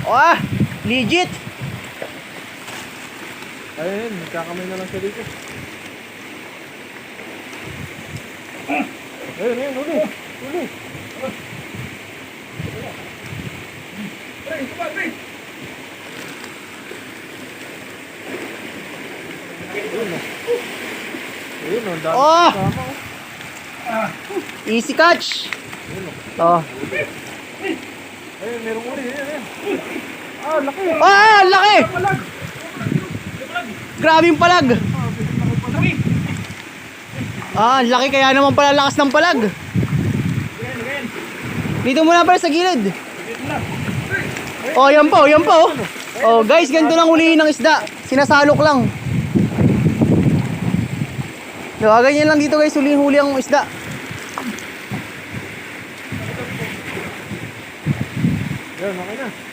Ah, legit. Ayun, nagkakamay na lang siya dito. Ayun, uli. Ayun, ang dami Oh! kasama. Easy catch. Oh. Ayun, merong uli. Ayun. Ah, laki. Ah, laki. Grabe yung palag. Ah, laki kaya naman pala lakas ng palag. Dito muna pala sa gilid. Oh, yan po, yan po. Oh, guys, ganito lang huliin ng isda. Sinasalok lang. Diba, ganyan lang dito guys, huli ang isda. Ayun, okay na.